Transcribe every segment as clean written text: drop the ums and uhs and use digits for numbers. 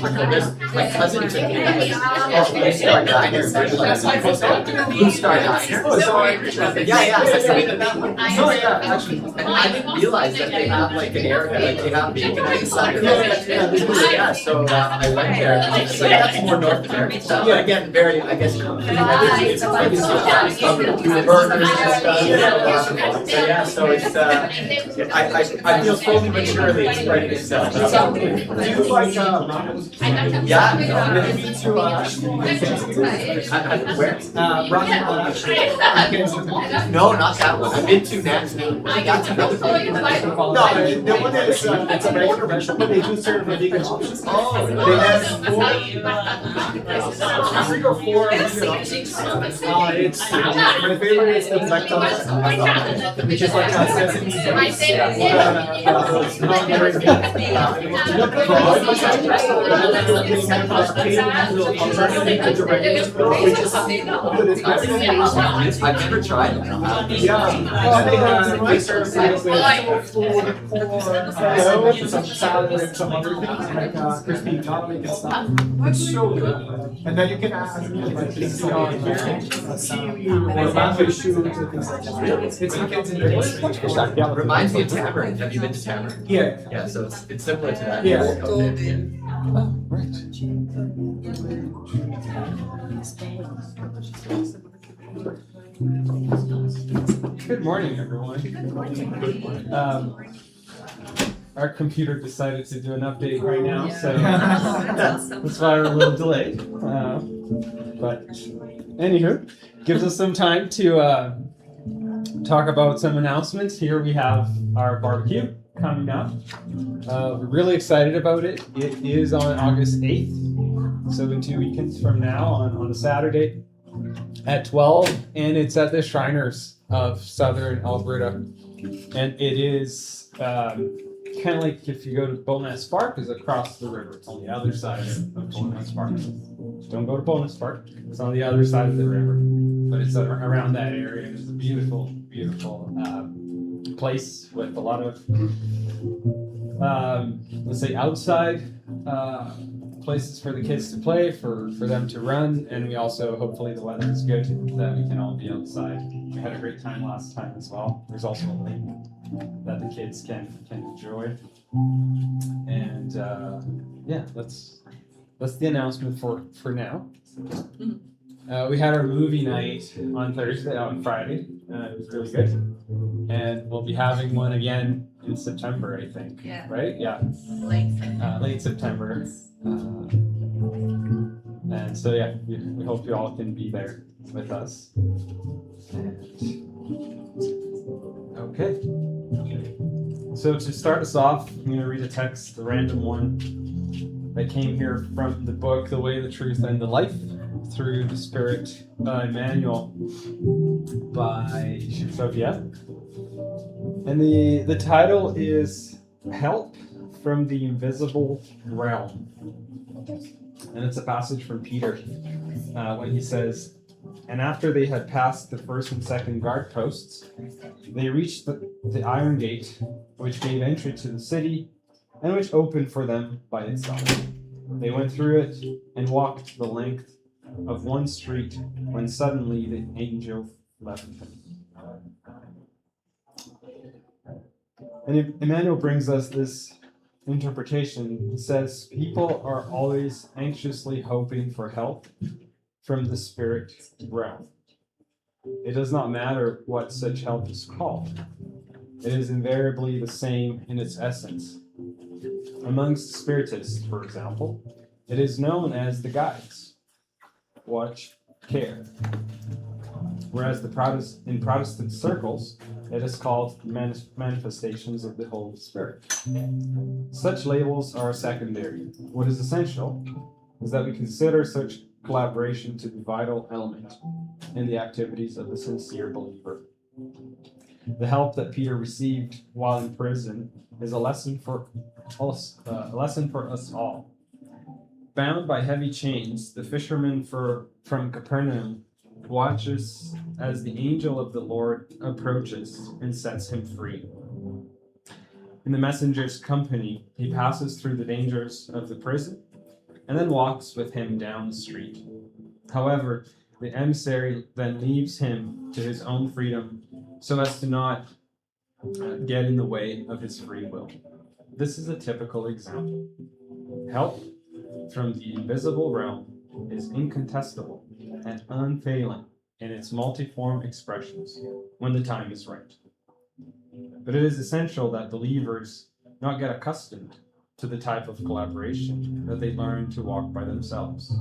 My cousin took me to Blue Star Diner. Blue Star Diner. Actually, and I didn't realize that they have like an area, like they have bacon on the side. So I went there. So that's more North American stuff. But again, very, I guess, burgers and stuff. So it's, I feel slowly but surely it's spreading itself. Do you like, Yeah, maybe to, where? No, not that one. I've been to next. That's another one. no, the one that is, it's a regular restaurant, but they do serve vegan options. Oh, They have 3 or 4 vegan options. It's, my favorite is the black toast, which is like sesame I've never tried it. They serve some salad and some other things like crispy garlic and stuff. It's so good. And then you can add like things on seaweed or bamboo shoots and things like that. It's Reminds me of tamarind. Have you been to tamarind? Yeah. Yeah, so it's similar to that. Yeah. Oh, right. Good morning, everyone. Our computer decided to do an update right now, so that's why we're a little delayed. But anywho, gives us some time to talk about some announcements. Here we have our barbecue coming up. We're really excited about it. It is on August 8th, so in 2 weekends from now on a Saturday at 12, and it's at the Shriners of Southern Alberta. And it is kind of like if you go to Bowness Park, is across the river. It's on the other side of Bowness Park. Don't go to Bowness Park. It's on the other side of the river, but it's around that area. It's a beautiful, beautiful place with a lot of, let's say, outside places for the kids to play, for them to run, and we also, hopefully the weather is good, that we can all be outside. We had a great time last time as well. There's also a lake that the kids can enjoy. And yeah, that's the announcement for now. We had our movie night on Friday. It was really good. And we'll be having one again in September, I think. Yeah. Right? Yeah. Late September. And so yeah, we hope you all can be there with us. Okay. So to start us off, I'm going to read a text, a random one that came here from the book The Way, the Truth, and the Life through the Spirit, Emmanuel by Sophia. And the title is Help from the Invisible Realm. And it's a passage from Peter when he says, "And after they had passed the first and second guard posts, they reached the iron gate, which gave entry to the city, and which opened for them by itself. They went through it and walked the length of one street, when suddenly the angel left them." And Emmanuel brings us this interpretation. He says, people are always anxiously hoping for help from the spirit realm. It does not matter what such help is called. It is invariably the same in its essence. Amongst Spiritists, for example, it is known as the guides. Watch, care. Whereas in Protestant circles, it is called manifestations of the Holy Spirit. Such labels are secondary. What is essential is that we consider such collaboration to be a vital element in the activities of the sincere believer. The help that Peter received while in prison is a lesson for us all. Bound by heavy chains, the fisherman from Capernaum watches as the angel of the Lord approaches and sets him free. In the messenger's company, he passes through the dangers of the prison and then walks with him down the street. However, the emissary then leaves him to his own freedom so as to not get in the way of his free will. This is a typical example. Help from the invisible realm is incontestable and unfailing in its multiform expressions when the time is right. But it is essential that believers not get accustomed to the type of collaboration that they learn to walk by themselves,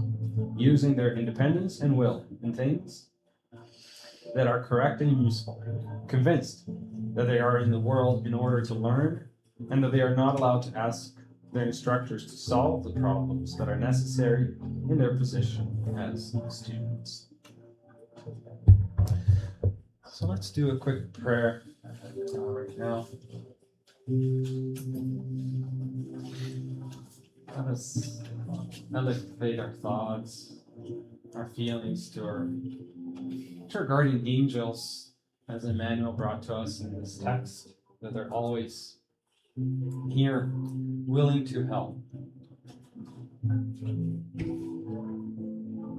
using their independence and will in things that are correct and useful, convinced that they are in the world in order to learn, and that they are not allowed to ask their instructors to solve the problems that are necessary in their position as students. So let's do a quick prayer right now. Let us elevate our thoughts, our feelings to our guardian angels, as Emmanuel brought to us in this text, that they're always here, willing to help.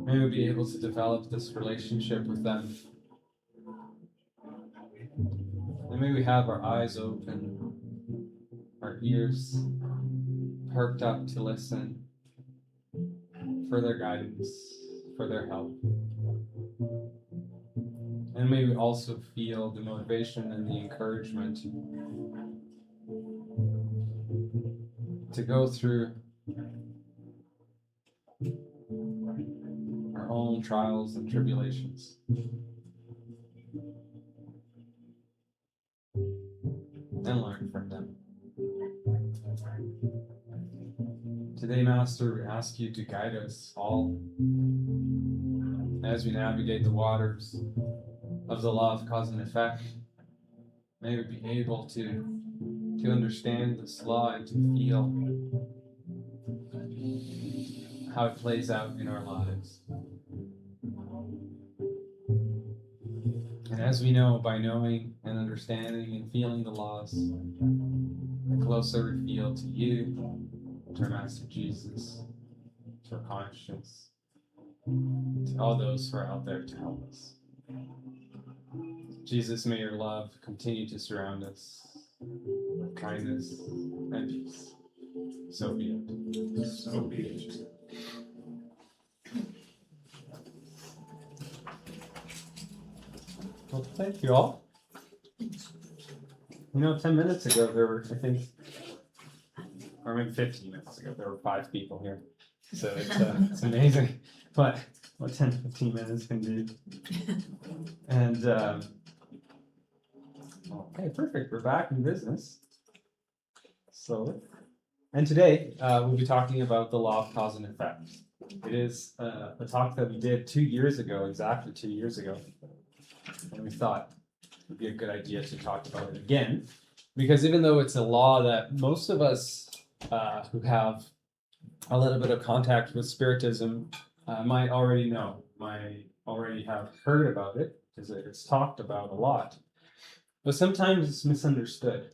May we be able to develop this relationship with them. And may we have our eyes open, our ears perked up to listen for their guidance, for their help. And may we also feel the motivation and the encouragement to go through our own trials and tribulations. And learn from them. Today, Master, we ask you to guide us all as we navigate the waters of the law of cause and effect. May we be able to understand this law and to feel how it plays out in our lives. And as we know, by knowing and understanding and feeling the laws, the closer we feel to you, to our Master Jesus, to our conscience, to all those who are out there to help us. Jesus, may your love continue to surround us with kindness and peace. So be it. So be it. Well, thank you all. 10 minutes ago, there were, I think, or maybe 15 minutes ago, there were 5 people here. So it's amazing what 10, 15 minutes can do. And, okay, perfect. We're back in business. So, and today we'll be talking about the law of cause and effect. It is a talk that we did 2 years ago, exactly 2 years ago. And we thought it would be a good idea to talk about it again, because even though it's a law that most of us who have a little bit of contact with Spiritism might already know, might already have heard about it, because it's talked about a lot. But sometimes it's misunderstood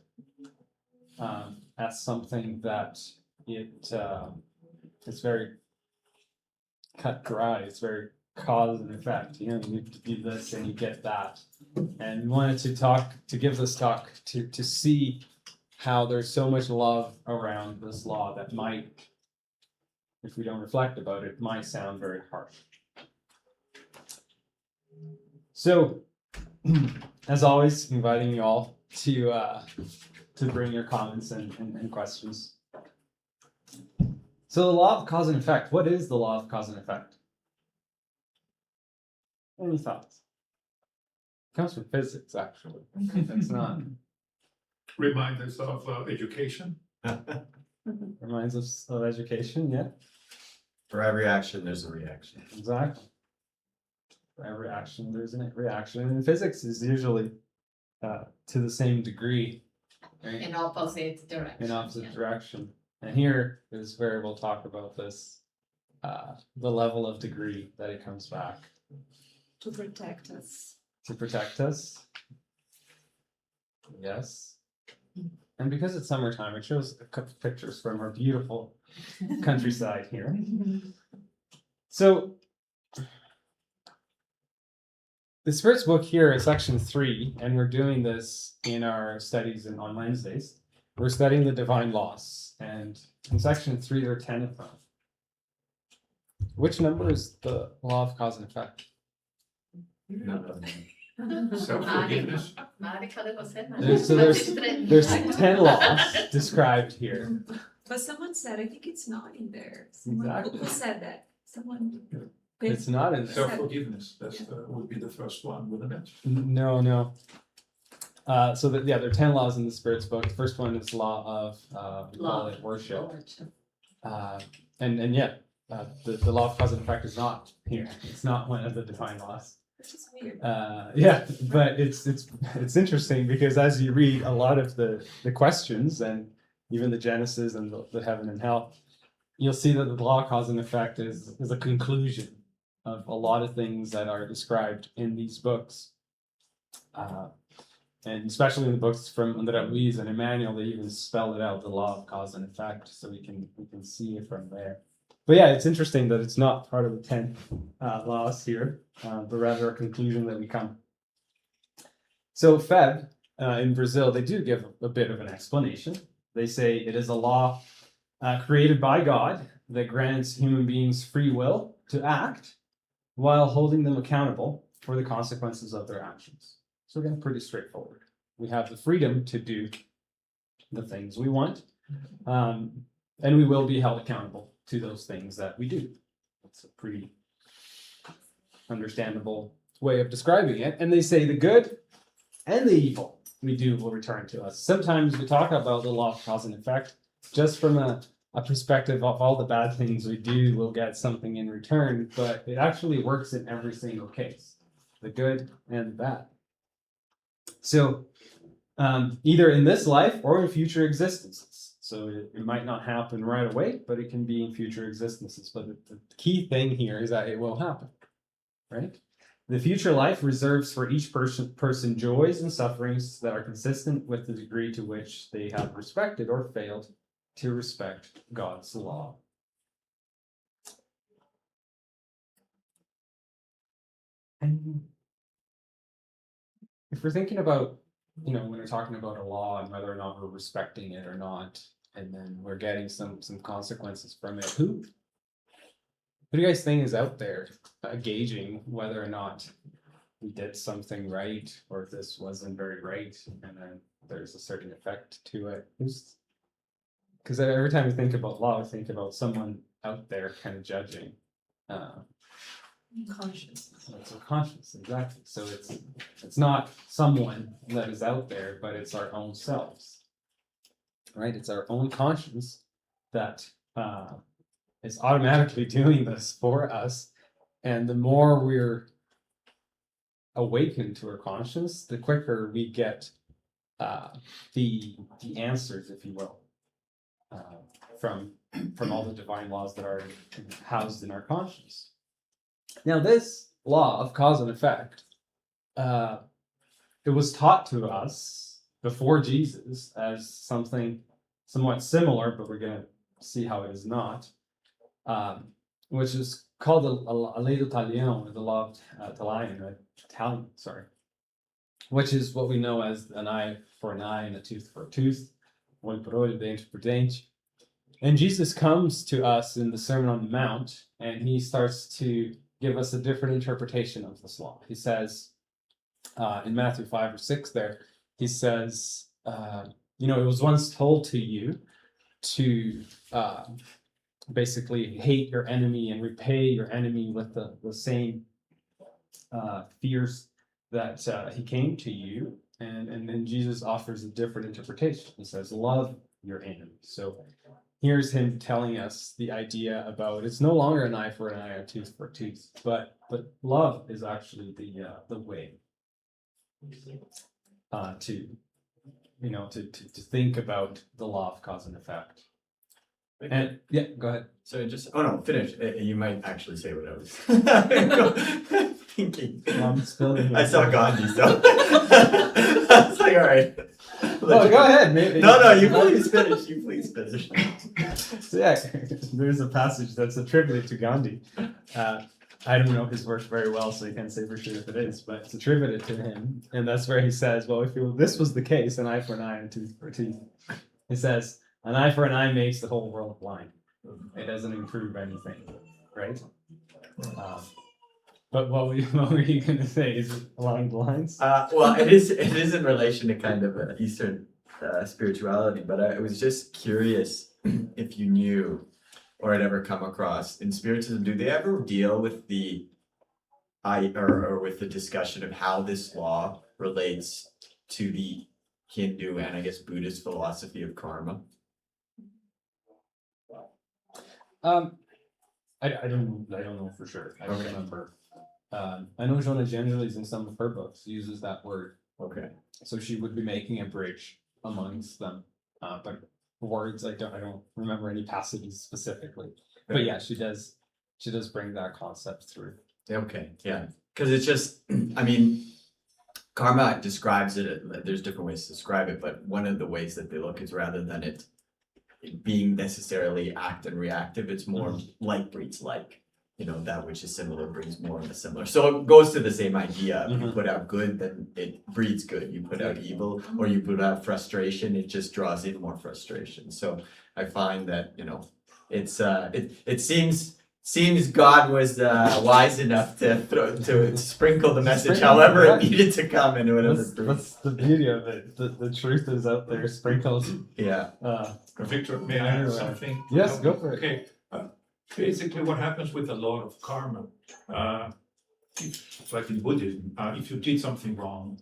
as something that it's very cut dry. It's very cause and effect. You need to do this and you get that. And we wanted to give this talk to see how there's so much love around this law that might, if we don't reflect about it, might sound very harsh. So, as always, inviting you all to bring your comments and questions. So the law of cause and effect. What is the law of cause and effect? Any thoughts? It comes from physics, actually. It's not. Remind us of education. Reminds us of education, yeah. For every action, there's a reaction. Exactly. For every action, there's a reaction. And physics is usually to the same degree, right? In opposite direction. In opposite direction. And here is where we'll talk about this, the level of degree that it comes back. To protect us. To protect us. Yes. And because it's summertime, it shows a couple pictures from our beautiful countryside here. So the Spirit's book here is section 3, and we're doing this in our studies on Wednesdays. We're studying the divine laws, and in section 3 there are 10 of them. Which number is the law of cause and effect? Self-forgiveness. There's 10 laws described here. But someone said, I think it's not in there. Someone, Exactly. who said that? Someone. It's not in there. Self-forgiveness, that's would be the first one, wouldn't it? No. So that there are 10 laws in the Spirit's book. The first one is law of we call it worship. The law of cause and effect is not here. It's not one of the divine laws. Which is weird. But it's interesting because as you read a lot of the questions and even the Genesis and the heaven and hell, you'll see that the law of cause and effect is a conclusion of a lot of things that are described in these books. And especially in the books from Andrea Luiz and Emmanuel, they even spell it out, the law of cause and effect, so we can see it from there. But yeah, it's interesting that it's not part of the 10 laws here, but rather a conclusion that we come. So Feb, in Brazil, they do give a bit of an explanation. They say it is a law created by God that grants human beings free will to act while holding them accountable for the consequences of their actions. So again, pretty straightforward. We have the freedom to do the things we want, and we will be held accountable to those things that we do. It's a pretty understandable way of describing it. And they say the good and the evil we do will return to us. Sometimes we talk about the law of cause and effect just from a perspective of all the bad things we do, we'll get something in return, but it actually works in every single case, the good and the bad. So either in this life or in future existences. So it might not happen right away, but it can be in future existences. But the key thing here is that it will happen, right? The future life reserves for each person joys and sufferings that are consistent with the degree to which they have respected or failed to respect God's law. And if we're thinking about, when we're talking about a law and whether or not we're respecting it or not, and then we're getting some consequences from it, who do you guys think is out there gauging whether or not we did something right or if this wasn't very right, and then there's a certain effect to it? Because every time we think about law, we think about someone out there kind of judging. Conscious. It's a conscience, exactly. So it's not someone that is out there, but it's our own selves, right? It's our own conscience that is automatically doing this for us. And the more we're awakened to our conscience, the quicker we get the answers, if you will, from all the divine laws that are housed in our conscience. Now, this law of cause and effect, it was taught to us before Jesus as something somewhat similar, but we're going to see how it is not, which is called a lei d'Italiano, or the law of Italian, which is what we know as an eye for an eye and a tooth for a tooth, olho por olho, dente por dente. And Jesus comes to us in the Sermon on the Mount, and he starts to give us a different interpretation of this law. He says, in Matthew 5 or 6 there, he says, it was once told to you to basically hate your enemy and repay your enemy with the same fears that he came to you. And then Jesus offers a different interpretation. He says, love your enemy. So here's him telling us the idea about it's no longer an eye for an eye, a tooth for a tooth, but love is actually the way to think about the law of cause and effect. And yeah, go ahead. So finish. You might actually say what I was thinking. I'm spilling. I saw Gandhi, so I was like, all right. Oh, go ahead, maybe. No, you please finish. You please finish. So yeah, there's a passage that's attributed to Gandhi. I don't know his work very well, so you can't say for sure if it is, but it's attributed to him, and that's where he says, "Well, if this was the case, an eye for an eye and a tooth for a tooth," he says, "An eye for an eye makes the whole world blind. It doesn't improve anything, right?" But what were you going to say? Is it along the lines? Well, it is in relation to kind of Eastern spirituality, but I was just curious if you knew or had ever come across in Spiritism, do they ever deal with the or with the discussion of how this law relates to the Hindu and I guess Buddhist philosophy of karma? I don't know for sure. I don't Okay. remember. I know Jonah Gengelis in some of her books uses that word, Okay. so she would be making a bridge amongst them. But words, I don't remember any passages specifically. But yeah, she does bring that concept through. Okay, yeah, because it's just, I mean, karma describes it, there's different ways to describe it, but one of the ways that they look is rather than it being necessarily act and reactive, it's more like breeds like. You know, that which is similar brings more of a similar. So it goes to the same idea. If you put out good, then it breeds good. You put out evil or you put out frustration, it just draws in more frustration. So I find that, you know, it's it seems God was wise enough to sprinkle the message however it needed to come in whatever. That's the beauty of it. The truth is out there, sprinkled. Yeah. Victor, may I add something? Yes, go for it. Okay. Basically, what happens with the law of karma, like in Buddhism, if you did something wrong,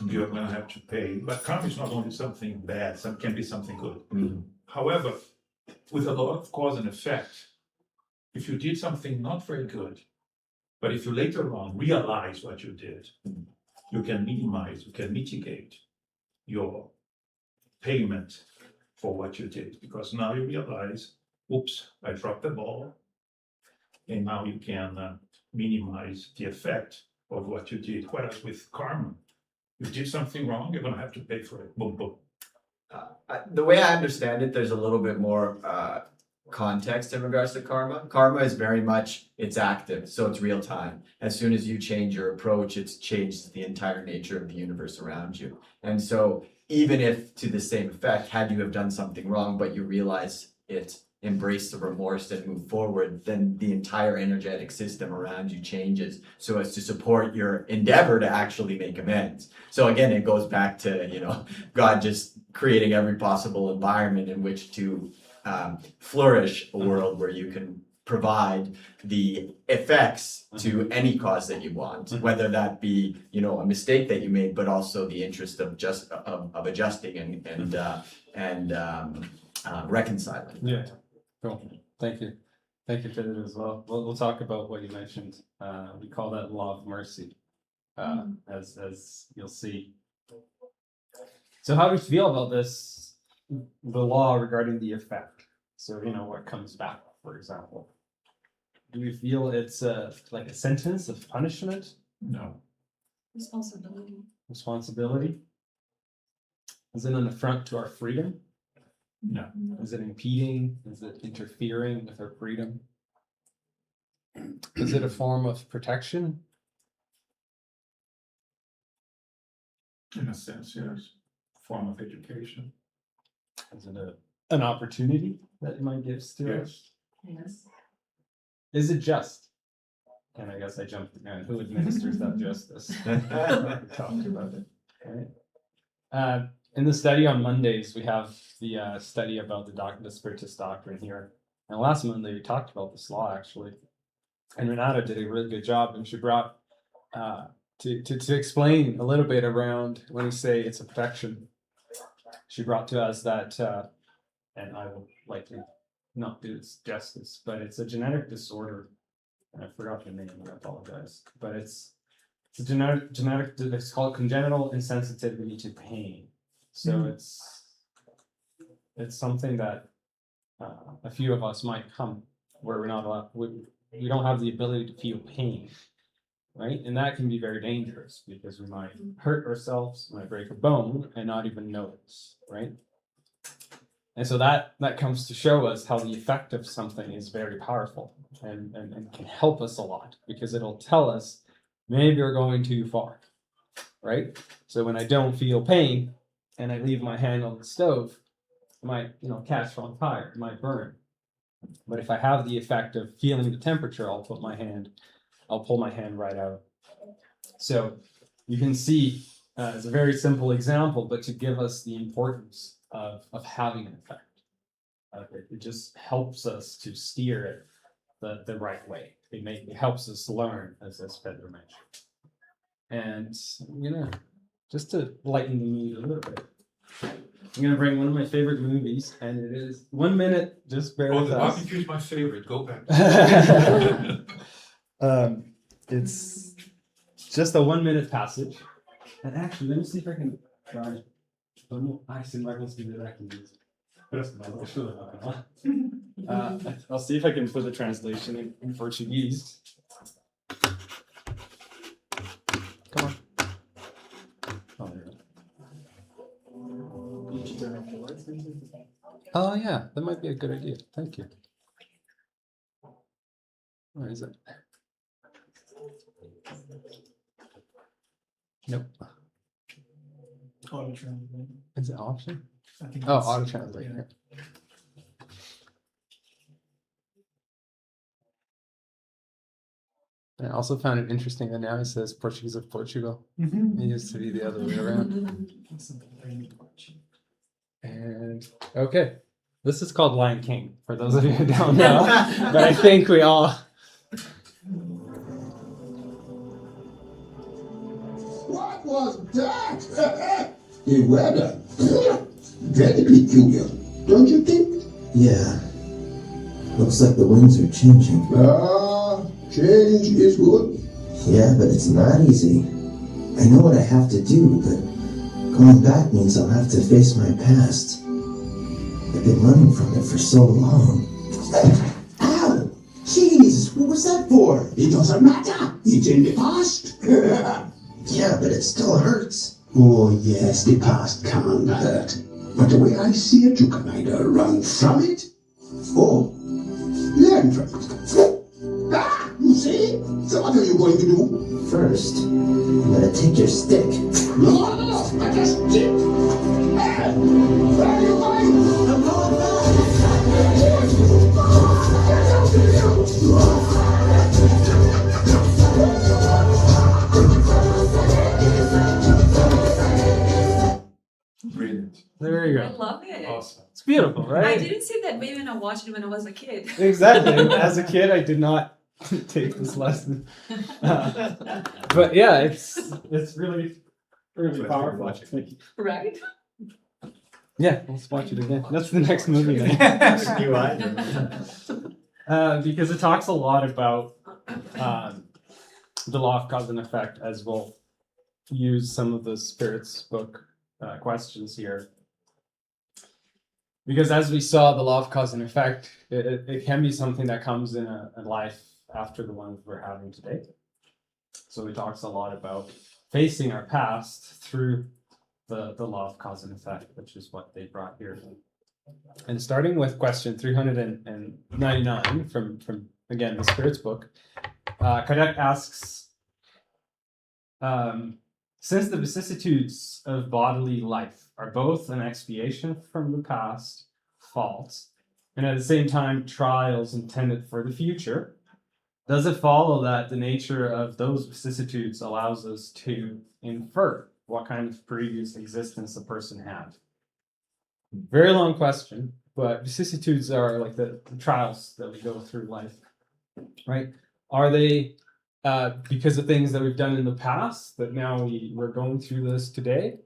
you're going to have to pay. But karma is not only something bad, can be something good. Mm-hmm. However, with a law of cause and effect, if you did something not very good, but if you later on realize what you did, you can minimize, you can mitigate your payment for what you did, because now you realize, oops, I dropped the ball, and now you can minimize the effect of what you did. Whereas with karma, you did something wrong, you're going to have to pay for it. Boom, boom. The way I understand it, there's a little bit more context in regards to karma. Karma is very much, it's active, so it's real time. As soon as you change your approach, it's changed the entire nature of the universe around you. And so even if to the same effect, had you have done something wrong, but you realize it, embrace the remorse and move forward, then the entire energetic system around you changes so as to support your endeavor to actually make amends. So again, it goes back to, you know, God just creating every possible environment in which to flourish a world where you can provide the effects to any cause that you want, whether that be, you know, a mistake that you made, but also the interest of just of adjusting and reconciling. Yeah, cool. Thank you. Thank you for that as well. We'll talk about what you mentioned. We call that law of mercy, as you'll see. So how do you feel about this, the law regarding the effect? So, you know, what comes back, for example. Do we feel it's like a sentence of punishment? No. Responsibility. Is it an affront to our freedom? No. Is it impeding? Is it interfering with our freedom? Is it a form of protection? In a sense, yes. Form of education. Is it an opportunity that it might give to us? Yes. Is it just? And I guess I jumped the gun. Who administers that justice? We talked about it. Right? In the study on Mondays, we have the study about the Spiritist doctrine here. And last Monday, we talked about this law, actually. And Renata did a really good job, and she brought to explain a little bit around when we say it's a protection. She brought to us that, and I will likely not do this justice, but it's a genetic disorder. And I forgot the name, I apologize. But it's a genetic, it's called congenital insensitivity to pain. So it's something that a few of us might come where we're not allowed, we don't have the ability to feel pain. right? And that can be very dangerous because we might hurt ourselves, might break a bone and not even notice, right? And so that comes to show us how the effect of something is very powerful and can help us a lot because it'll tell us maybe we're going too far, right? So when I don't feel pain and I leave my hand on the stove, it might, catch on fire, it might burn. But if I have the effect of feeling the temperature, I'll pull my hand right out. So you can see it's a very simple example, but to give us the importance of having an effect. It just helps us to steer it the right way. It helps us learn, as Pedro mentioned. And just to lighten the mood a little bit, I'm gonna bring one of my favorite movies, and it is 1 minute. Just bear Oh, with the us. barbecue is my favorite. Go back. It's just a 1 minute passage. And actually, let me see if I can try. I'll see if I can put the translation in Portuguese. Come on. Oh, there we go. Oh, yeah, that might be a good idea. Thank you. Where is it? Nope. Auto translate. Is it option? I think Oh, it's- auto translate. yeah. And I also found it interesting that now it says Portuguese of Portugal. Mhm. It used to be the other way around. Something very much. And okay, this is called Lion King, for those of you who don't know. But I think we all. What was that? The weather. Very peculiar, don't you think? Yeah. Looks like the winds are changing. Change is good. Yeah, but it's not easy. I know what I have to do, but going back means I'll have to face my past. I've been running from it for so long. Ow! Jeez, what was that for? It doesn't matter. It's in the past. Yeah, but it still hurts. Oh yes, the past can hurt. But the way I see it, you can either run from it or learn from it. Ah, you see? So what are you going to do? First, I'm gonna take your stick. No, I just did. Hey, where are you going? I'm going back. Brilliant. There you I go. love it. Awesome. It's beautiful, I right? didn't see that maybe when I watched it when I was a kid. Exactly. As a kid, I did not take this lesson. But yeah, it's really powerful. Right? Yeah, let's watch it again. That's the next movie. Then. New item. Because it talks a lot about the law of cause and effect, as we'll use some of the Spirit's book questions here. Because as we saw, the law of cause and effect, it can be something that comes in a life after the one we're having today. So it talks a lot about facing our past through the law of cause and effect, which is what they brought here. And starting with question 399 from again, the Spirit's book, Kadek asks, since the vicissitudes of bodily life are both an expiation from the past faults, and at the same time trials intended for the future, does it follow that the nature of those vicissitudes allows us to infer what kind of previous existence a person had? Very long question, but vicissitudes are like the trials that we go through life, right? Are they because of things that we've done in the past that now we're going through this today?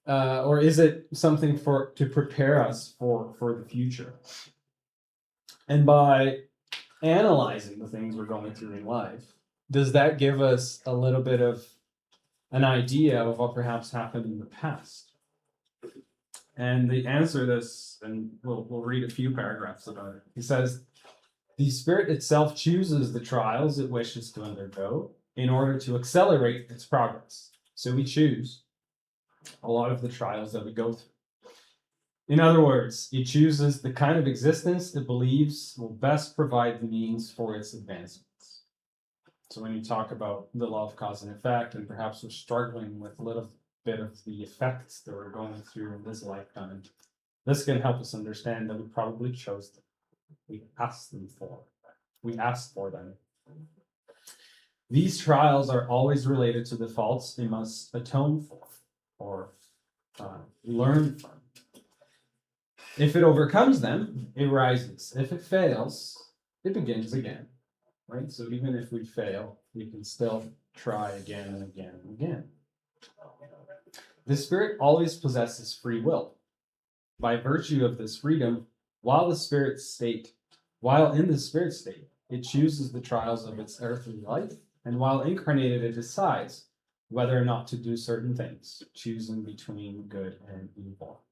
Or is it something to prepare us for the future? And by analyzing the things we're going through in life, does that give us a little bit of an idea of what perhaps happened in the past? And they answer this, and we'll read a few paragraphs about it. He says, the spirit itself chooses the trials it wishes to undergo, in order to accelerate its progress. So we choose a lot of the trials that we go through. In other words, it chooses the kind of existence it believes will best provide the means for its advancements. So when you talk about the law of cause and effect, and perhaps we're struggling with a little bit of the effects that we're going through in this lifetime, this can help us understand that we probably chose them. We asked for them. These trials are always related to the faults they must atone for or learn from. If it overcomes them, it rises. If it fails, it begins again. Right? So even if we fail, we can still try again and again and again. The spirit always possesses free will. By virtue of this freedom, while in the spirit state, it chooses the trials of its earthly life, and while incarnated, it decides whether or not to do certain things, choosing between good and evil.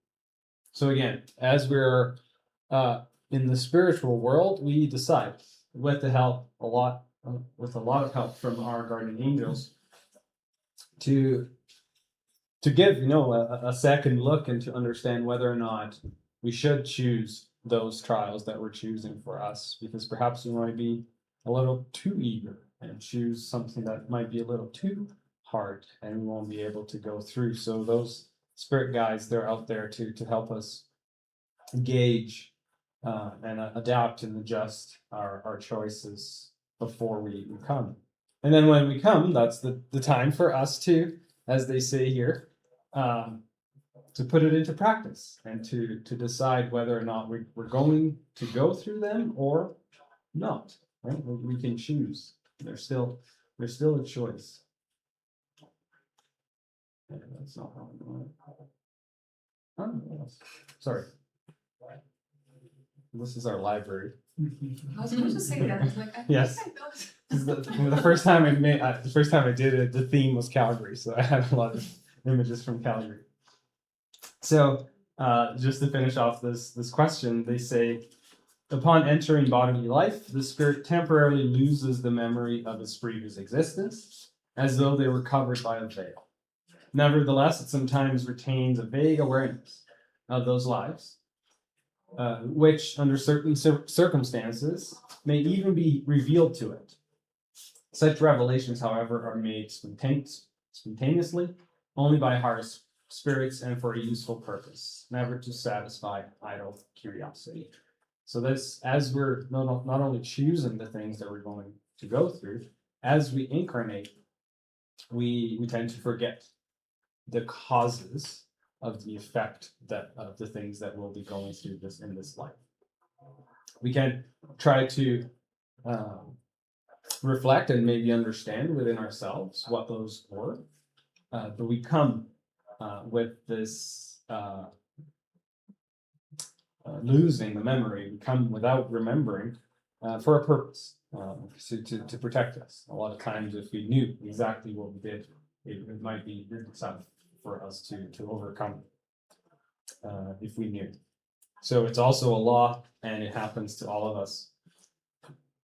So again, as we're in the spiritual world, we decide with a lot of help from our guardian angels to give a second look and to understand whether or not we should choose those trials that we're choosing for us, because perhaps we might be a little too eager and choose something that might be a little too hard and we won't be able to go through. So those spirit guides, they're out there to help us gauge and adapt and adjust our choices before we come. And then when we come, that's the time for us to, as they say here, to put it into practice and to decide whether or not we're going to go through them or not. Right? We can choose. There's still a choice. Yeah, that's not how I want it. Oh, sorry. This is our library. I was going to say that. I was like, I Yes. think I know. The first time I did it, the theme was Calgary, so I had a lot of images from Calgary. So, just to finish off this question, they say, upon entering bodily life, the spirit temporarily loses the memory of its previous existence, as though they were covered by a veil. Nevertheless, it sometimes retains a vague awareness of those lives, which, under certain circumstances, may even be revealed to it. Such revelations, however, are made spontaneously, only by higher spirits and for a useful purpose, never to satisfy idle curiosity. So this, as we're not only choosing the things that we're going to go through, as we incarnate, we tend to forget the causes of the effect of the things that we'll be going through in this life. We can try to reflect and maybe understand within ourselves what those were, but we come with this losing the memory. We come without remembering for a purpose, to protect us. A lot of times, if we knew exactly what we did, it might be tough for us to overcome if we knew. So it's also a law, and it happens to all of us.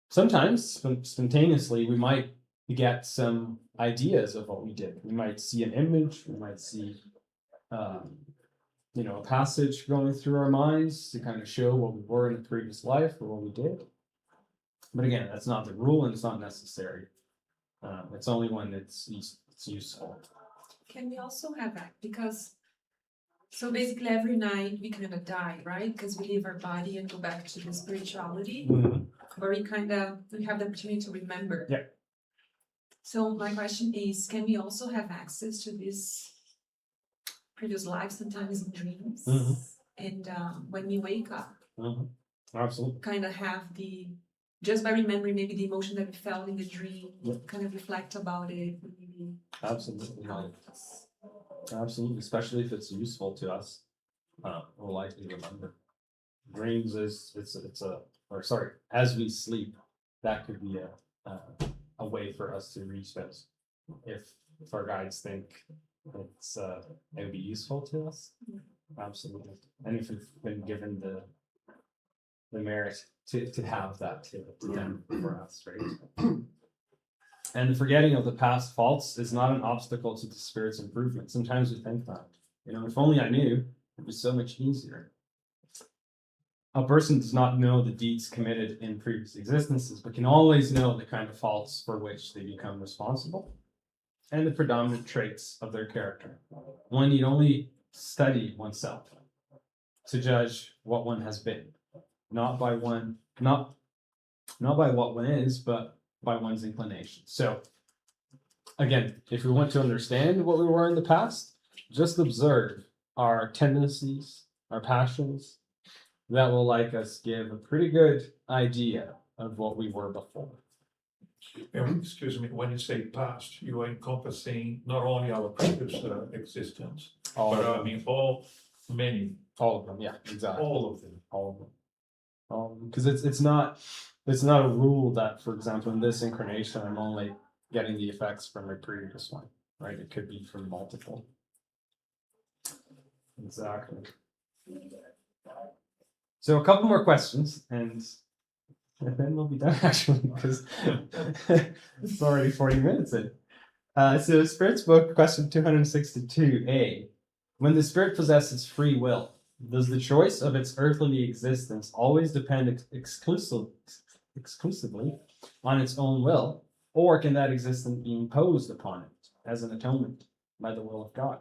Sometimes, spontaneously, we might get some ideas of what we did. We might see an image, we might see a passage going through our minds to kind of show what we were in a previous life or what we did. But again, that's not the rule, and it's not necessary. It's only when it's useful. Can we also have that? Because, so basically every night we kind of die, right? Because we leave our body and go back to the spirituality, where we have the opportunity to remember. Yeah. So my question is, can we also have access to this previous lives, sometimes in dreams? And when we wake up, Absolutely. kind of have just by remembering maybe the emotion that we felt in the dream, kind of reflect about it. Maybe. Absolutely. Absolutely, especially if it's useful to us, we'll likely remember. Dreams as we sleep, that could be a way for us to reach those. If our guides think it would be useful to us, absolutely. And if we've been given the merit to have that to them for us, right? And the forgetting of the past faults is not an obstacle to the spirit's improvement. Sometimes we think that, if only I knew, it'd be so much easier. A person does not know the deeds committed in previous existences, but can always know the kind of faults for which they become responsible and the predominant traits of their character. One need only study oneself to judge what one has been, not by what one is, but by one's inclination. So, again, if we want to understand what we were in the past, just observe our tendencies, our passions. That will us give a pretty good idea of what we were before. Excuse me, when you say past, you are encompassing not only our previous existence, All but of them. All of them, yeah, exactly. All of them. All of them. Because it's not a rule that, for example, in this incarnation, I'm only getting the effects from my previous one, right? It could be from multiple. Exactly. So a couple more questions, and then we'll be done actually, because it's already 40 minutes in. So Spirit's book, question 262a. When the spirit possesses free will, does the choice of its earthly existence always depend exclusively on its own will, or can that existence be imposed upon it as an atonement by the will of God?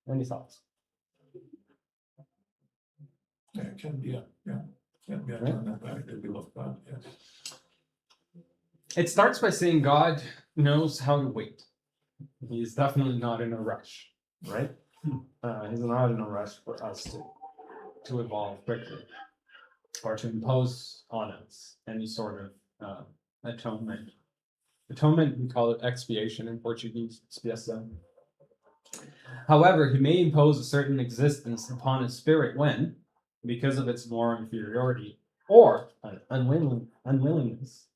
Any thoughts? Yeah, it can be atonement by the will of God, yes. It starts by saying God knows how to wait. He's definitely not in a rush, right? He's not in a rush for us to evolve quickly or to impose on us any sort of atonement. Atonement, we call it expiation in Portuguese, expiação. However, he may impose a certain existence upon a spirit when, because of its moral inferiority or unwillingness,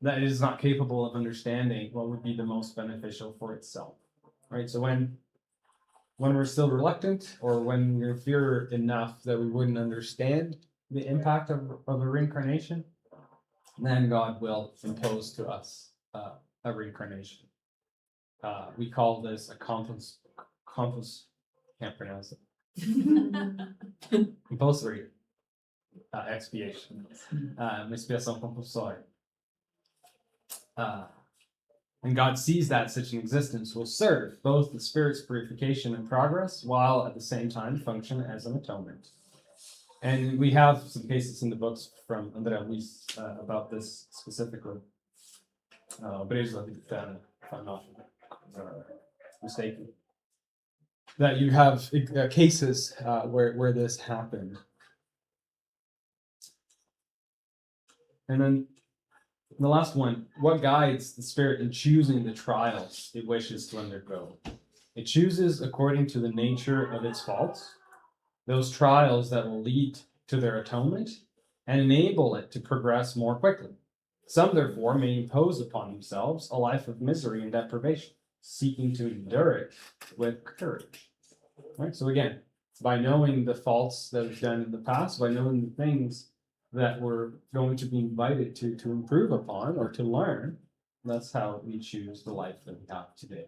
that it is not capable of understanding what would be the most beneficial for itself. Right? So when we're still reluctant, or when we're inferior enough that we wouldn't understand the impact of a reincarnation, then God will impose to us a reincarnation. We call this a can't pronounce it. Compulsory expiation. Expiação compulsória. And God sees that such an existence will serve both the spirit's purification and progress, while at the same time function as an atonement. And we have some cases in the books from André Luis about this specifically. Breja, if I'm not mistaken. That you have cases where this happened. And then the last one, what guides the spirit in choosing the trials it wishes to undergo? It chooses according to the nature of its faults, those trials that will lead to their atonement and enable it to progress more quickly. Some, therefore, may impose upon themselves a life of misery and deprivation, seeking to endure it with courage. Right? So again, by knowing the faults that we've done in the past, by knowing the things that we're going to be invited to improve upon or to learn, that's how we choose the life that we have today.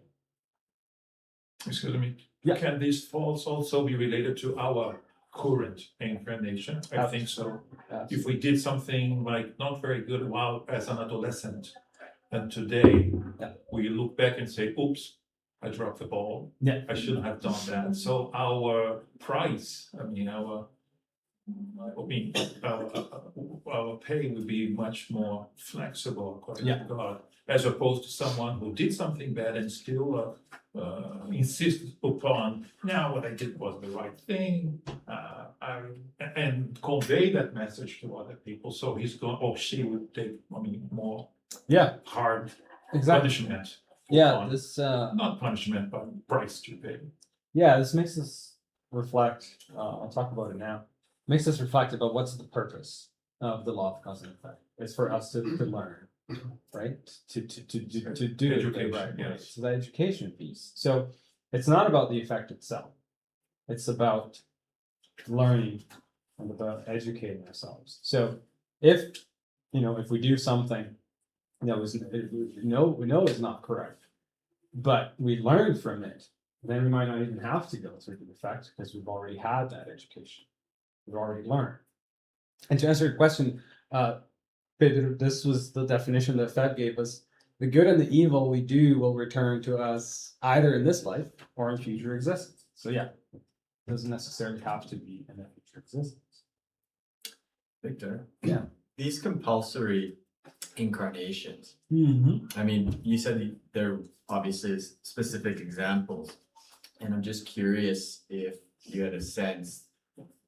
Excuse me. Yeah. Can these faults also be related to our current incarnation? I think so. Absolutely. If we did something like not very good while as an adolescent, and today we look back and say, oops, I dropped the ball. Yeah. I shouldn't have done that. So our price, our pay would be much more flexible according to God, as opposed to someone who did something bad and still insisted upon, now what I did was the right thing, and convey that message to other people. So he's going, or she would take, more hard punishment. Yeah, this Not punishment, but price to pay. Yeah, this makes us reflect. I'll talk about it now. Makes us reflect about what's the purpose of the law of cause and effect. It's for us to learn, right? To do Education, it right. yes. So the education piece. So it's not about the effect itself. It's about learning and about educating ourselves. So if if we do something that we know is not correct, but we learn from it, then we might not even have to go through the effect because we've already had that education. We've already learned. And to answer your question, Pedro, this was the definition that Fed gave us. The good and the evil we do will return to us either in this life or in future existence. So yeah, it doesn't necessarily have to be in a future existence. Victor, Yeah. these compulsory incarnations, Mm-hmm. I mean, you said there obviously is specific examples, and I'm just curious if you had a sense,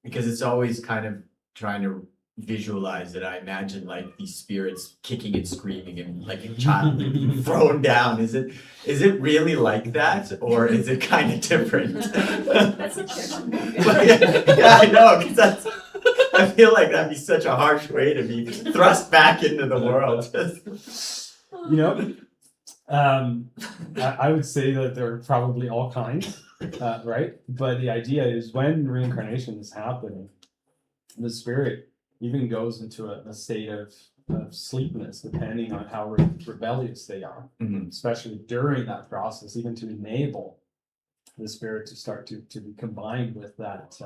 because it's always kind of trying to visualize it. I imagine like these spirits kicking and screaming and like a child being thrown down. Is it really like that, or is it kind of different? That's a question. Yeah, I know, because I feel like that'd be such a harsh way to be thrust back into the world. I would say that there are probably all kinds, right? But the idea is when reincarnation is happening, the spirit even goes into a state of sleepiness, depending on how rebellious they are, especially during that process, even to enable the spirit to start to be combined with that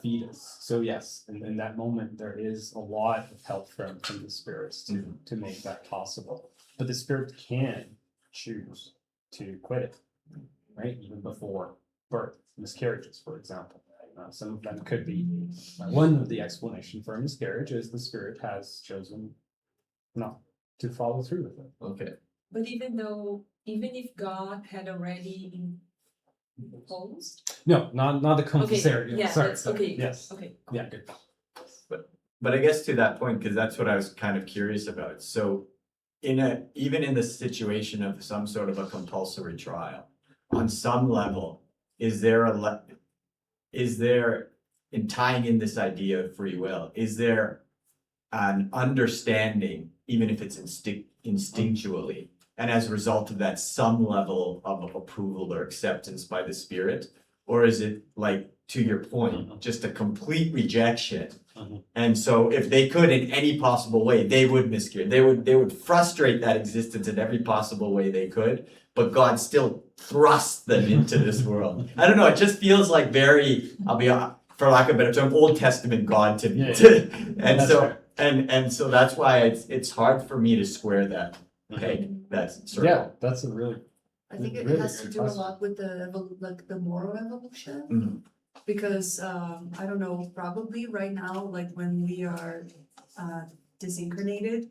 fetus. So yes, in that moment, there is a lot of help from the spirits to make that possible. But the spirit can choose to quit it, right? Even before birth, miscarriages, for example. Some of them could be one of the explanation for a miscarriage is the spirit has chosen not to follow through with it. Okay. But even if God had already imposed. No, not the compulsory. Okay, yeah, Sorry. that's okay. Yes. Okay. Yeah. Good. But I guess to that point, because that's what I was kind of curious about. So even in the situation of some sort of a compulsory trial, on some level, is there in tying in this idea of free will, is there an understanding, even if it's instinctually, and as a result of that, some level of approval or acceptance by the spirit? Or is it, like, to your point, just a complete rejection? And so if they could in any possible way, they would miscarry. They would frustrate that existence in every possible way they could, but God still thrusts them into this world. I don't know, it just feels like very, for lack of a better term, Old Testament God to me. And so that's why it's hard for me to square that peg, that circle. Yeah, that's a really. I think it really has to good do a question. lot with the moral evolution. Mhm. Because I don't know, probably right now, like when we are disincarnated,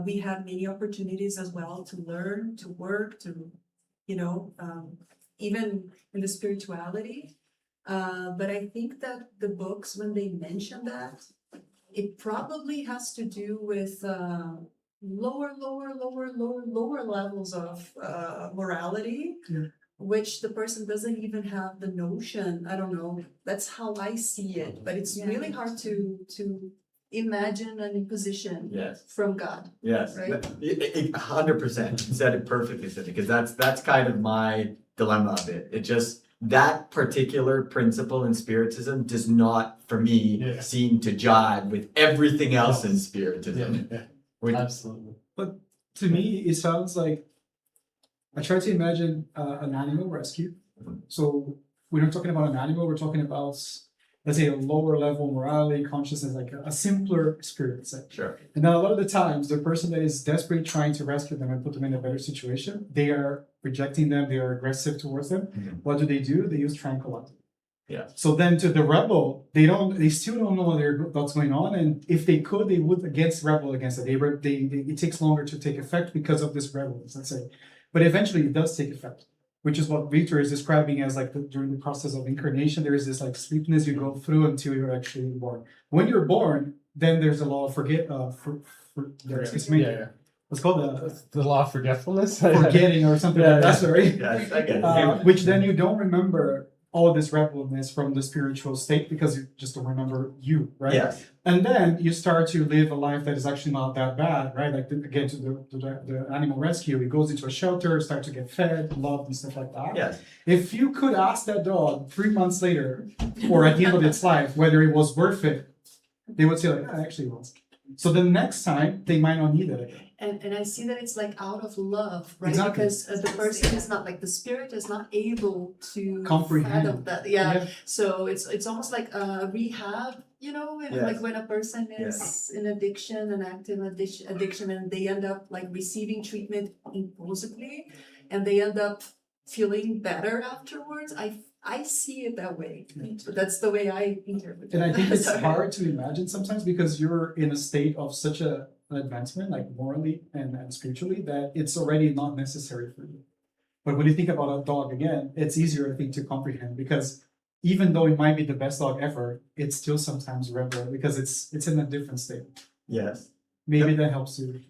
we have many opportunities as well to learn, to work, to, even in the spirituality. But I think that the books, when they mention that, it probably has to do with lower levels of morality. Yeah. Which the person doesn't even have the notion. I don't know. That's how I see it. But it's really hard to imagine an imposition Yes. from God. Yes, Right? 100%. You said it perfectly, Cindy, because that's kind of my dilemma of it. It just, that particular principle in Spiritism does not, for me, seem to jive with everything else in Spiritism. Absolutely. But to me, it sounds like I try to imagine an animal rescue. So we're not talking about an animal, we're talking about, let's say, a lower level morality, consciousness, like a simpler spirit, let's say. Sure. And then a lot of the times, the person that is desperately trying to rescue them and put them in a better situation, they are rejecting them, they are aggressive towards them. Mhm. What do? They use tranquilizer. Yeah. So then to the rebel, they still don't know what's going on, and if they could, they would rebel against it. It takes longer to take effect because of this rebellion, let's say. But eventually it does take effect, which is what Victor is describing as like during the process of incarnation, there is this like sleepiness you go through until you're actually born. When you're born, then there's a law of what's called The law of forgetfulness. forgetting or something like that, sorry. Yes, I get it. Which then you don't remember all this rebellionness from the spiritual state because you just don't remember you, right? Yes. And then you start to live a life that is actually not that bad, right? Like again, to the animal rescue, it goes into a shelter, start to get fed, loved, and stuff like that. Yes. If you could ask that dog 3 months later, or at the end of its life, whether it was worth it, they would say like, actually it was. So the next time they might not need it again. And I see that it's like out of love, right? Exactly. Because the person is not like the spirit is not able to Comprehend. fathom that. Yeah. So it's almost like a rehab, you know, like when a person is in addiction, an active addiction, and they end up like receiving treatment impulsively, and they end up feeling better afterwards. I see it that way. So that's the way I interpret it. And I think it's Sorry. hard to imagine sometimes because you're in a state of such an advancement, like morally and spiritually, that it's already not necessary for you. But when you think about a dog again, it's easier, I think, to comprehend because even though it might be the best dog ever, it's still sometimes rebel because it's in a different state. Yes. Maybe that helps you.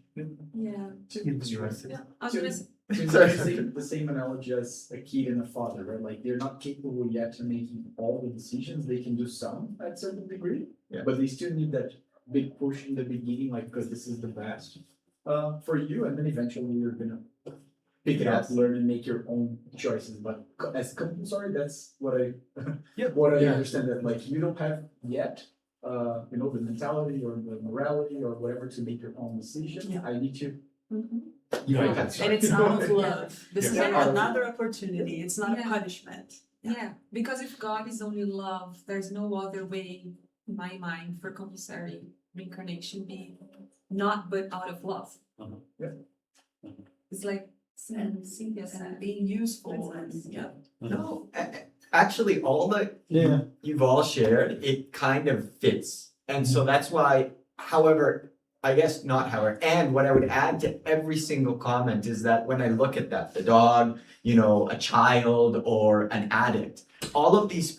Yeah. Illustrate. Yeah. I was gonna say, The same analogy as a kid and a father, right? Like they're not capable yet of making all the decisions. They can do some at a certain degree, but they still need that big push in the beginning, like because this is the best for you, and then eventually you're gonna pick it up, learn, and make your own choices. But as compulsory, that's what I understand that like you don't have yet. You know, the mentality or the morality or whatever to make your own decision. Yeah. I need to. And it's out of love. This is Yeah. another opportunity. It's not a Yeah. punishment. yeah, because if God is only love, there's no other way, in my mind, for compulsory reincarnation be not but out of love. It's like And Cynthia said. and being useful and No, actually, all that Yeah. you've all shared, it kind of fits. And so that's why, however, I guess not however, and what I would add to every single comment is that when I look at that, the dog, you know, a child or an addict, all of these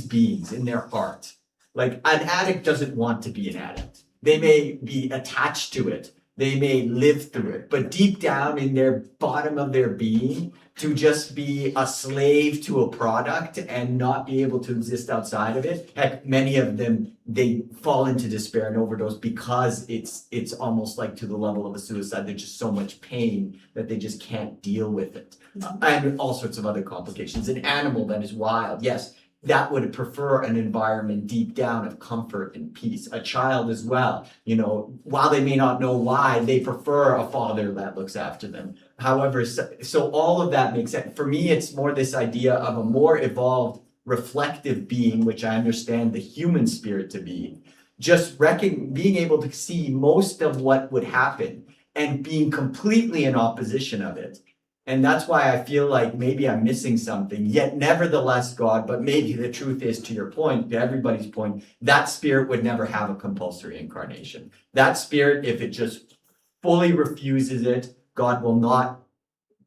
beings in their heart, like an addict doesn't want to be an addict. They may be attached to it. They may live through it, but deep down in their bottom of their being, to just be a slave to a product and not be able to exist outside of it. Heck, many of them, they fall into despair and overdose because it's almost like to the level of a suicide. There's just so much pain that they just can't deal with it. And all sorts of other complications. An animal that is wild, yes, that would prefer an environment deep down of comfort and peace. A child as well, you know, while they may not know why, they prefer a father that looks after them. However, so all of that makes sense. For me, it's more this idea of a more evolved, reflective being, which I understand the human spirit to be, just being able to see most of what would happen and being completely in opposition of it. And that's why I feel like maybe I'm missing something, yet nevertheless, God, but maybe the truth is, to your point, to everybody's point, that spirit would never have a compulsory incarnation. That spirit, if it just fully refuses it, God will not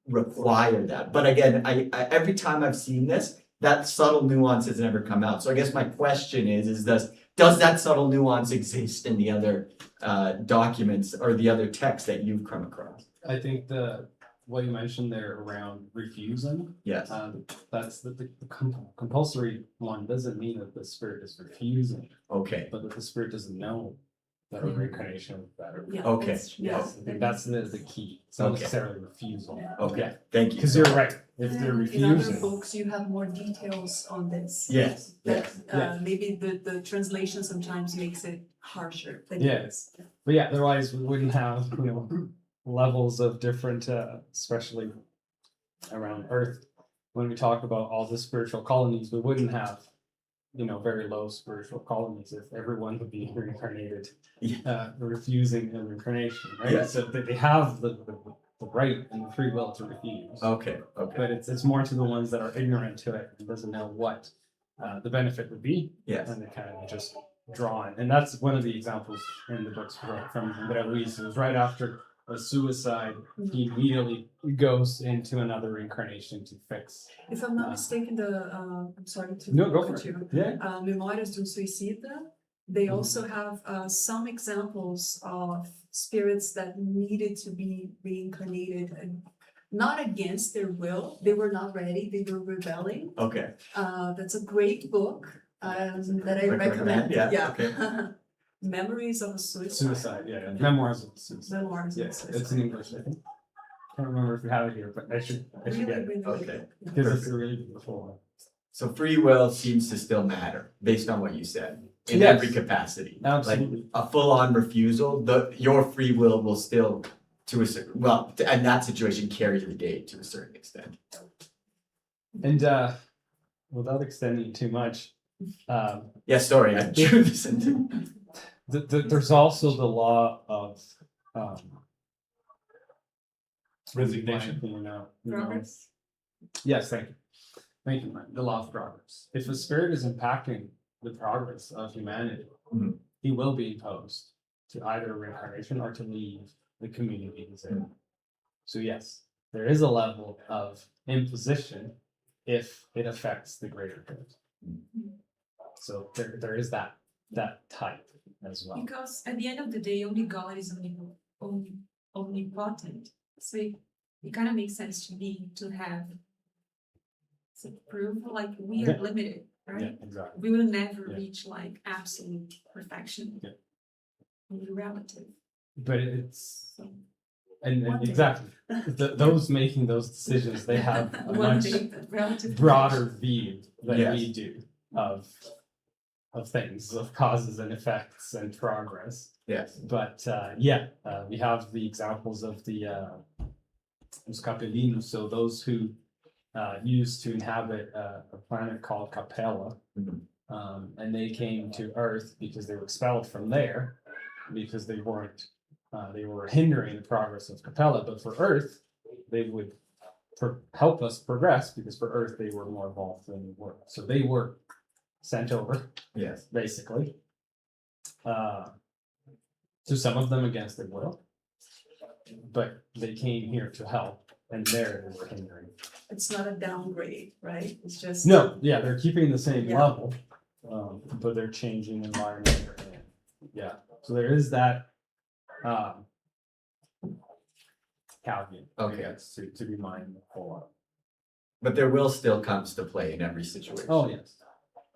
require that. But again, I every time I've seen this, that subtle nuance has never come out. So I guess my question is does that subtle nuance exist in the other documents or the other texts that you've come across? I think what you mentioned there around refusing, Yes. that's the compulsory one doesn't mean that the spirit is refusing, Okay. but that the spirit doesn't know that a reincarnation is better. yeah. Okay. that's- Yes, I think that's the key. It's not Okay. necessarily refusal. Okay. Thank you. Because you're right. If they're In other refusing, books, you have more details on this. Yes. That Yeah. maybe the translation sometimes makes it harsher than Yeah. it is. but yeah, otherwise we wouldn't have, you know, levels of different, especially around Earth. When we talk about all the spiritual colonies, we wouldn't have, you know, very low spiritual colonies if everyone would be reincarnated, refusing an reincarnation, right? Yeah. So they have the right and the free will to refuse. Okay. But it's more to the ones that are ignorant to it and doesn't know what the benefit would be. Yes. And they kind of just draw it. And that's one of the examples in the books from André Luiz. It was right after a suicide, he immediately goes into another reincarnation to fix. If I'm not mistaken, I'm sorry to No, go for cut it. you. Yeah. Memórias de um Suicida, they also have some examples of spirits that needed to be reincarnated, and not against their will. They were not ready. They were rebelling. Okay. That's a great book that I recommend. Yeah, okay. Memories of a Suicide. Suicide, yeah. Memoirs of Suicide. Memoirs of a Yes, Suicide. it's in English, I think. Can't remember if we have it here, but I should Really, get it. really Okay. good. Because it's a really beautiful one. So free will seems to still matter based on what you said. in Yes. every capacity. Absolutely. Like a full-on refusal, your free will still, to a certain, well, in that situation, carry the day to a certain extent. And without extending too much, Yeah, sorry, I drew this into. there's also the law of Resignation. Progress. Yes, thank you. Thank you, man. The law of progress. If a spirit is impacting the progress of humanity, Mhm. he will be imposed to either reincarnation or to leave the community he's in. So yes, there is a level of imposition if it affects the greater good. So there is that type as well. Because at the end of the day, only God is omnipotent. So it kind of makes sense to me to have some proof, like we are Yeah. limited, right? Yeah, exactly. We will never Yeah. reach like absolute perfection. Yeah. Only relative. But it's So and One day. exactly those making those decisions, they have a one much day, the relative broader view than Yes. we do of things, of causes and effects and progress. Yes. But we have the examples of the os capelinos, so those who used to inhabit a planet called Capella, Mhm. and they came to Earth because they were expelled from there because they weren't they were hindering the progress of Capella. But for Earth, they would help us progress because for Earth they were more evolved than we were. So they were sent over, Yes. basically. To some of them against their will, but they came here to help, and there they were hindering. It's not a downgrade, right? It's just. No, yeah, they're keeping the same Yeah. level, but they're changing the environment they're in. Yeah, so there is that caveat, Okay. yes, to be mindful of. But there will still comes to play in every situation. Oh, yes.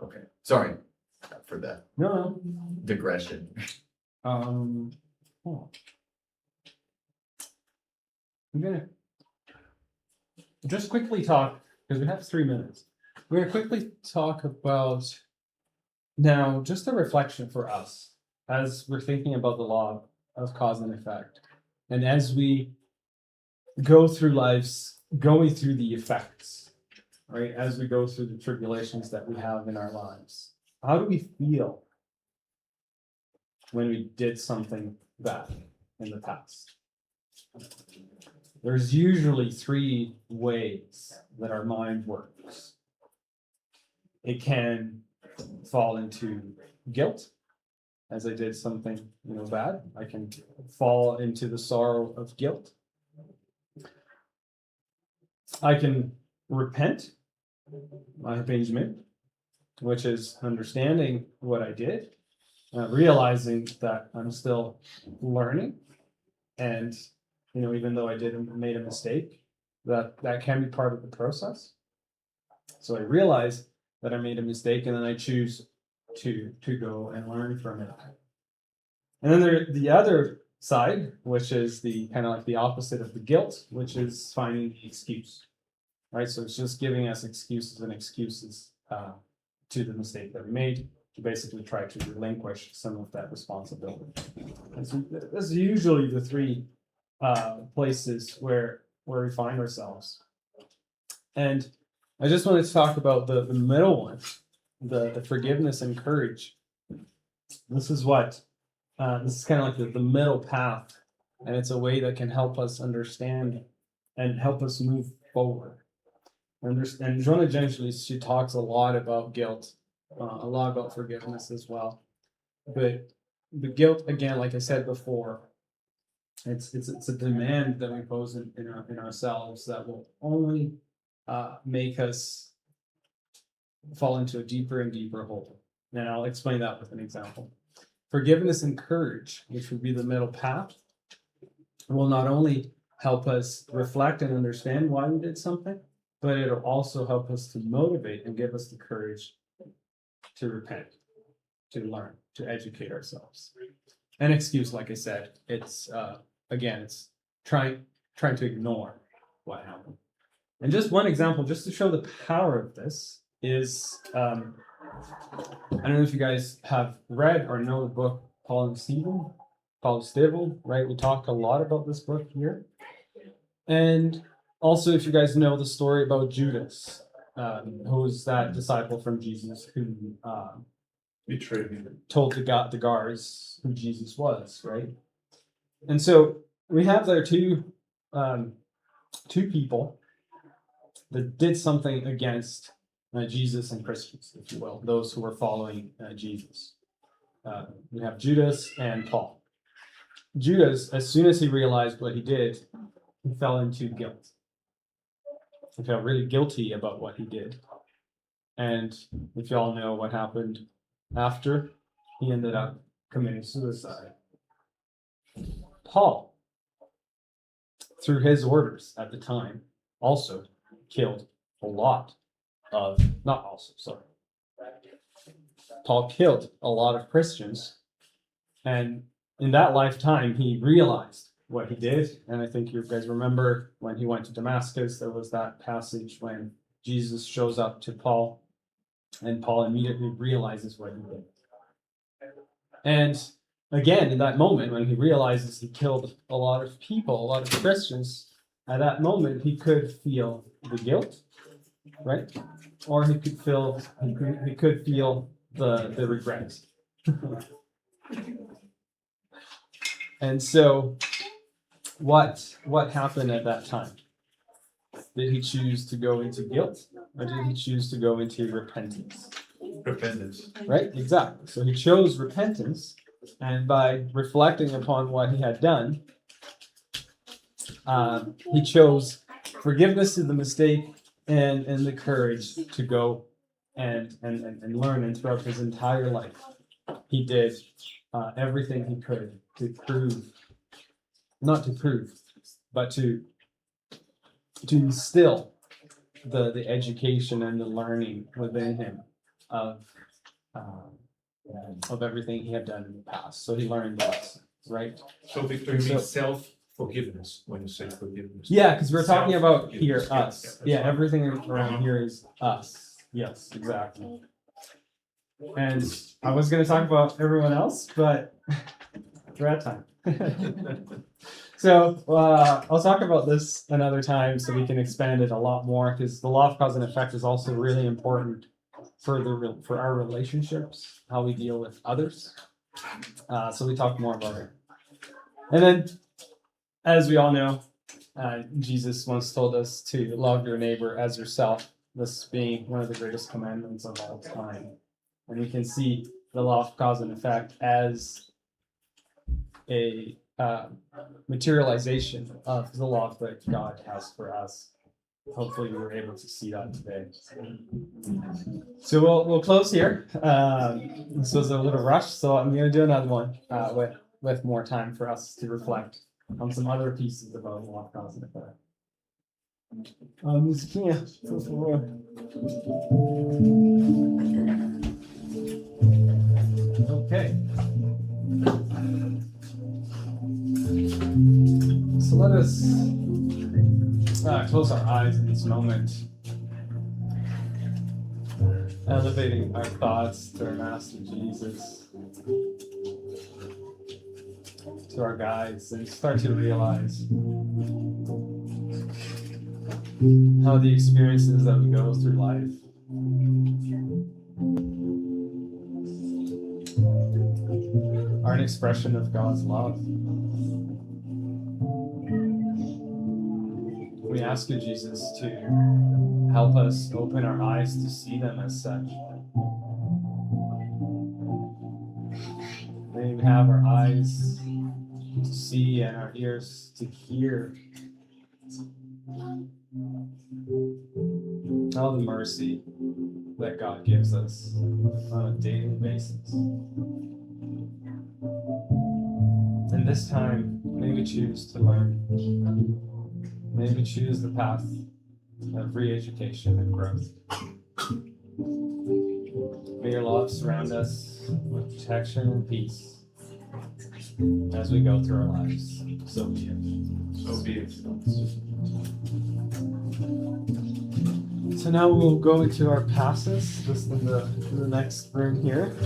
Okay. Sorry for that No, digression. oh. I'm gonna just quickly talk, because we have 3 minutes. We're gonna quickly talk about now just a reflection for us as we're thinking about the law of cause and effect. And as we go through lives, going through the effects, right? As we go through the tribulations that we have in our lives, how do we feel when we did something bad in the past? There's usually 3 ways that our mind works. It can fall into guilt, as I did something, bad. I can fall into the sorrow of guilt. I can repent, arrependimento, which is understanding what I did, realizing that I'm still learning, and even though I made a mistake, that can be part of the process. So I realize that I made a mistake, and then I choose to go and learn from it. And then the other side, which is the kind of like the opposite of the guilt, which is finding the excuse, right? So it's just giving us excuses to the mistake that we made, to basically try to relinquish some of that responsibility. And so this is usually the 3 places where we find ourselves. And I just wanted to talk about the middle one, the forgiveness and courage. This is kind of like the middle path, and it's a way that can help us understand and help us move forward. And Joanna Gentili, she talks a lot about guilt, a lot about forgiveness as well. But the guilt, again, like I said before, it's a demand that we pose in ourselves that will only make us fall into a deeper and deeper hole. And I'll explain that with an example. Forgiveness and courage, which would be the middle path, will not only help us reflect and understand why we did something, but it'll also help us to motivate and give us the courage to repent, to learn, to educate ourselves. An excuse, like I said, it's trying to ignore what happened. And just one example, just to show the power of this, is I don't know if you guys have read or know the book Paul and Stephen, right? We talk a lot about this book here. And also, if you guys know the story about Judas, who's that disciple from Jesus who Betrayed him. told the guards who Jesus was, right? And so we have there two people that did something against Jesus and Christians, if you will, those who were following Jesus. We have Judas and Paul. Judas, as soon as he realized what he did, he fell into guilt. He felt really guilty about what he did. And if you all know what happened after, he ended up committing suicide. Paul, through his orders at the time, also killed a lot of, not also, sorry. Paul killed a lot of Christians, and in that lifetime, he realized what he did. And I think you guys remember when he went to Damascus, there was that passage when Jesus shows up to Paul, and Paul immediately realizes what he did. And again, in that moment, when he realizes he killed a lot of people, a lot of Christians, at that moment, he could feel the guilt, right? Or he could feel the regret. And so what happened at that time? Did he choose to go into guilt, or did he choose to go into repentance? Repentance. Right? Exactly. So he chose repentance, and by reflecting upon what he had done, he chose forgiveness of the mistake and the courage to go and learn. And throughout his entire life, he did everything he could to instill the education and the learning within him of everything he had done in the past. So he learned the lessons, right? So Victor, you mean self-forgiveness when you say forgiveness? Yeah, because we're talking about here us. Yeah, Everything around here is us. Yes, exactly. And I was going to talk about everyone else, but we're at time. So I'll talk about this another time so we can expand it a lot more, because the law of cause and effect is also really important for our relationships, how we deal with others. So we talk more about it. And then, as we all know, Jesus once told us to love your neighbor as yourself, this being one of the greatest commandments of all time. And we can see the law of cause and effect as a materialization of the love that God has for us. Hopefully we were able to see that today. So we'll close here. This was a little rush, so I'm going to do another one with more time for us to reflect on some other pieces about the law of cause and effect. Musiquinha, por favor. Okay. So let us close our eyes in this moment, elevating our thoughts to our Master Jesus, to our guides, and start to realize how the experiences that we go through life are an expression of God's love. We ask you, Jesus, to help us open our eyes to see them as such. May we have our eyes to see and our ears to hear all the mercy that God gives us on a daily basis. And this time, may we choose to learn. May we choose the path of re-education and growth. May your love surround us with protection and peace as we go through our lives. So be it. So be it. So now we'll go into our passes, just in the next room here.